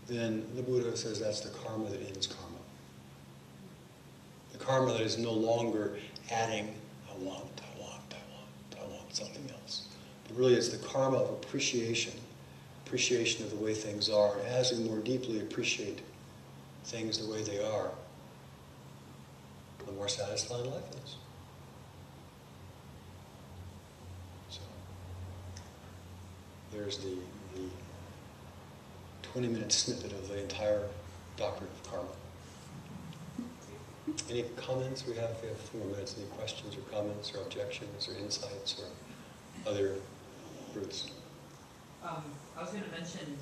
then the Buddha says that's the karma that ends karma. The karma that is no longer adding, I want something else. But really it's the karma of appreciation of the way things are. And as we more deeply appreciate things the way they are, the more satisfying life is. So, there's the 20-minute snippet of the entire doctrine of karma. Any comments we have? We have 4 minutes. Any questions or comments or objections or insights or other roots? I was going to mention,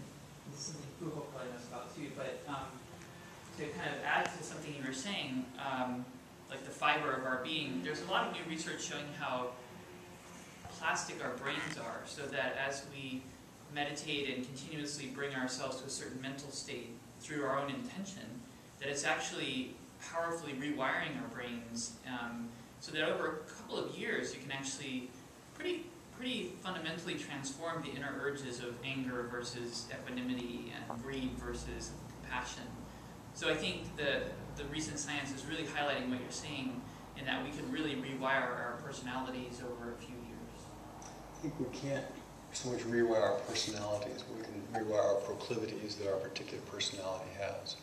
this is something Fuho probably knows about too, but to kind of add to something you were saying, like the fiber of our being, there's a lot of new research showing how plastic our brains are, so that as we meditate and continuously bring ourselves to a certain mental state through our own intention, that it's actually powerfully rewiring our brains, so that over a couple of years you can actually pretty fundamentally transform the inner urges of anger versus equanimity and greed versus compassion. So I think the recent science is really highlighting what you're saying, in that we can really rewire our personalities over a few years. I think we can't so much rewire our personalities, but we can rewire our proclivities that our particular personality has.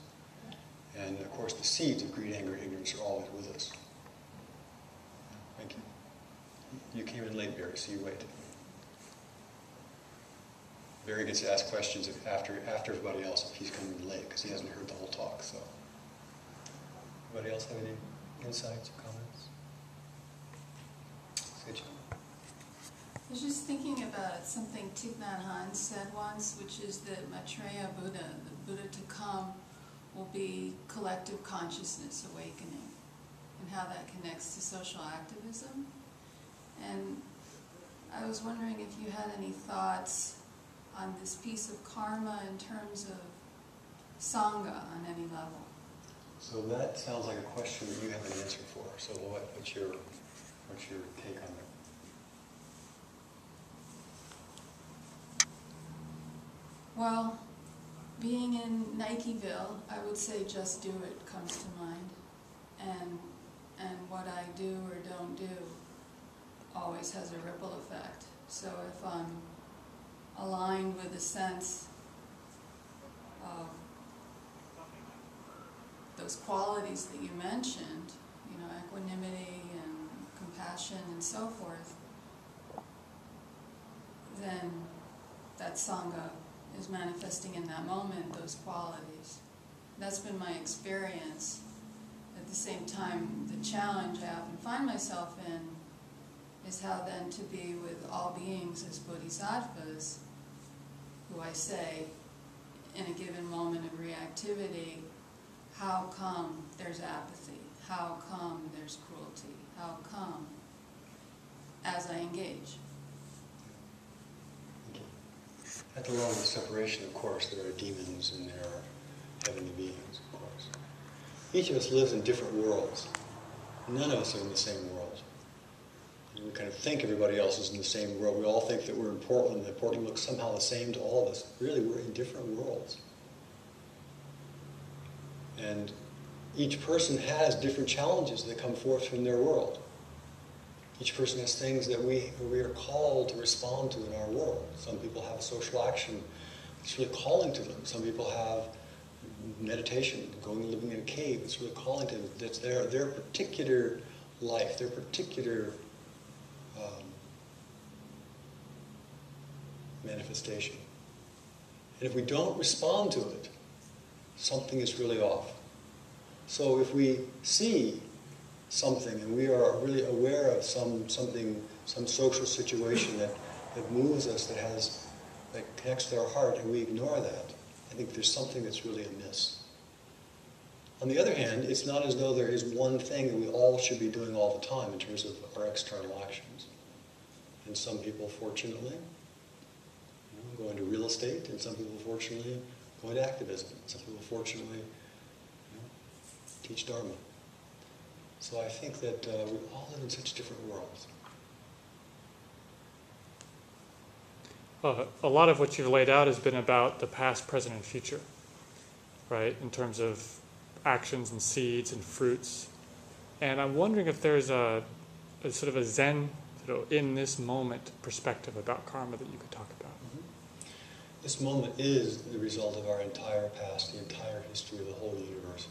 And of course the seeds of greed, anger, ignorance are always with us. Thank you. You came in late, Barry, so you wait. Barry gets to ask questions after everybody else if he's coming in late, because he hasn't heard the whole talk. So, anybody else have any insights or comments? Sejong? I was just thinking about something Thich Nhat Hanh said once, which is that Maitreya Buddha, the Buddha to come, will be collective consciousness awakening, and how that connects to social activism. And I was wondering if you had any thoughts on this piece of karma in terms of Sangha on any level. So that sounds like a question that you have an answer for. So what's your take on that? Well, being in Nikeville, I would say just do it comes to mind. And what I do or don't do always has a ripple effect. So if I'm aligned with a sense of those qualities that you mentioned, equanimity and compassion and so forth, then that Sangha is manifesting in that moment those qualities. That's been my experience. At the same time, the challenge I often find myself in is how then to be with all beings as bodhisattvas, who I say, in a given moment of reactivity, how come there's apathy? How come there's cruelty? How come? As I engage. At the level of separation, of course, there are demons and there are heavenly beings, of course. Each of us lives in different worlds. None of us are in the same world. And we kind of think everybody else is in the same world. We all think that we're in Portland, that Portland looks somehow the same to all of us. Really, we're in different worlds. And each person has different challenges that come forth from their world. Each person has things that we are called to respond to in our world. Some people have social action that's really calling to them. Some people have meditation, going and living in a cave, it's really calling to them. That's their particular life, their particular manifestation. And if we don't respond to it, something is really off. So if we see something and we are really aware of some social situation that moves us, that connects to our heart, and we ignore that, I think there's something that's really amiss. On the other hand, it's not as though there is one thing that we all should be doing all the time in terms of our external actions. And some people, fortunately, go into real estate, and some people, fortunately, go into activism. Some people, fortunately, teach Dharma. So I think that we all live in such different worlds. A lot of what you've laid out has been about the past, present, and future. right, in terms of actions and seeds and fruits. And I'm wondering if there's a sort of a Zen, in this moment perspective about karma that you could talk about. This moment is the result of our entire past, the entire history of the whole universe.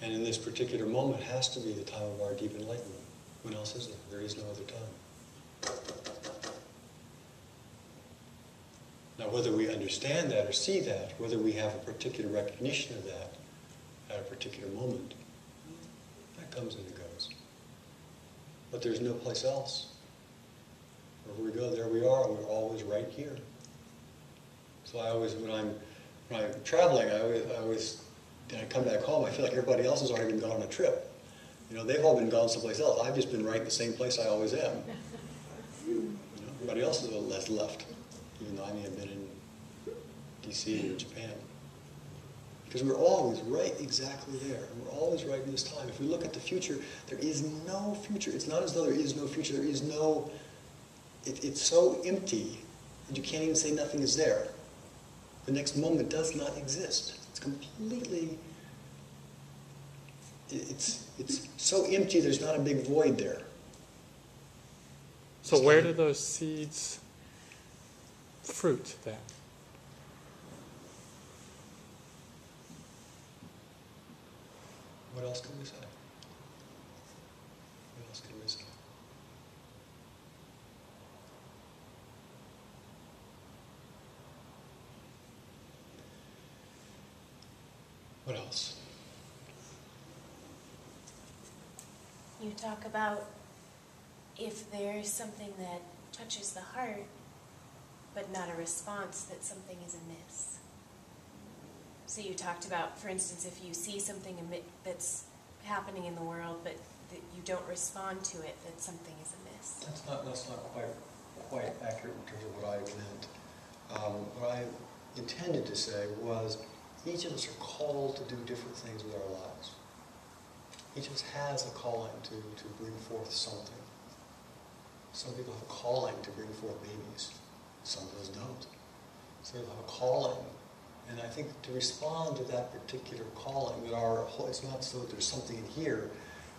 And in this particular moment has to be the time of our deep enlightenment. When else is there? There is no other time. Now, whether we understand that or see that, whether we have a particular recognition of that at a particular moment, that comes and it goes. But there's no place else. Wherever we go, there we are, and we're always right here. So I always, when I'm traveling, I come back home, I feel like everybody else has already been gone on a trip. They've all been gone someplace else. I've just been right in the same place I always am. Everybody else is a little less left, even though I may have been in DC or Japan. Because we're always right exactly there. And we're always right in this time. If we look at the future, there is no future. It's not as though there is no future. There is no... It's so empty that you can't even say nothing is there. The next moment does not exist. It's completely... It's so empty there's not a big void there. So where do those seeds fruit then? What else can we say? What else can we say? What else? You talk about if there is something that touches the heart, but not a response, that something is amiss. So you talked about, for instance, if you see something that's happening in the world, but that you don't respond to it, that something is amiss. That's not quite accurate in terms of what I meant. What I intended to say was each of us are called to do different things with our lives. Each of us has a calling to bring forth something. Some people have a calling to bring forth babies. Some of us don't. Some people have a calling. And I think to respond to that particular calling, it's not so that there's something in here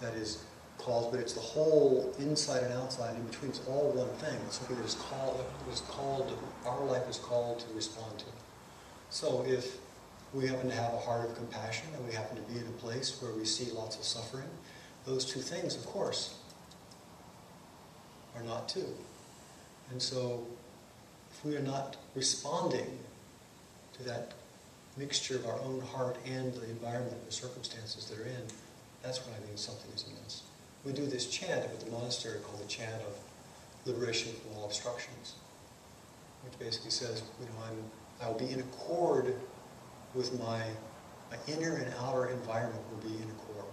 that is called, but it's the whole inside and outside, in between. It's all one thing. It's something that is called, our life is called to respond to. So if we happen to have a heart of compassion and we happen to be in a place where we see lots of suffering, those two things, of course, are not two. And so if we are not responding to that mixture of our own heart and the environment and the circumstances that are in, that's when I mean something is amiss. We do this chant at the monastery called the chant of liberation from all obstructions, which basically says, I'll be in accord with my inner and outer environment will be in accord.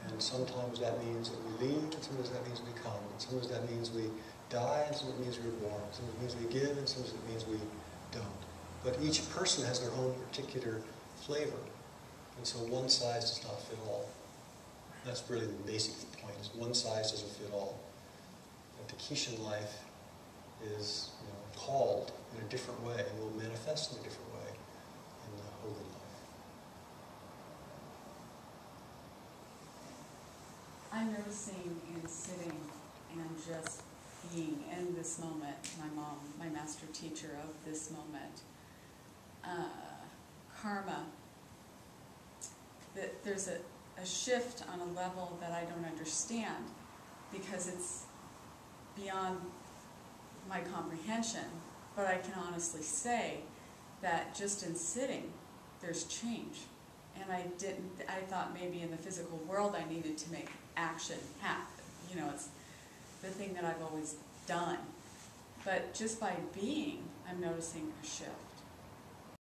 And sometimes that means that we leave, and sometimes that means we come, and sometimes that means we die, and sometimes it means we're born, sometimes it means we give, and sometimes it means we don't. But each person has their own particular flavor, and so one size does not fit all. That's really the basic point, is one size doesn't fit all. But the Kishin life is called in a different way, and will manifest in a different way in the Hogen life. I'm noticing in sitting and just being in this moment, my mom, my master teacher of this moment, karma, that there's a shift on a level that I don't understand because it's beyond my comprehension, but I can honestly say that just in sitting, there's change. And I thought maybe in the physical world I needed to make action happen. It's the thing that I've always done. But just by being, I'm noticing a shift.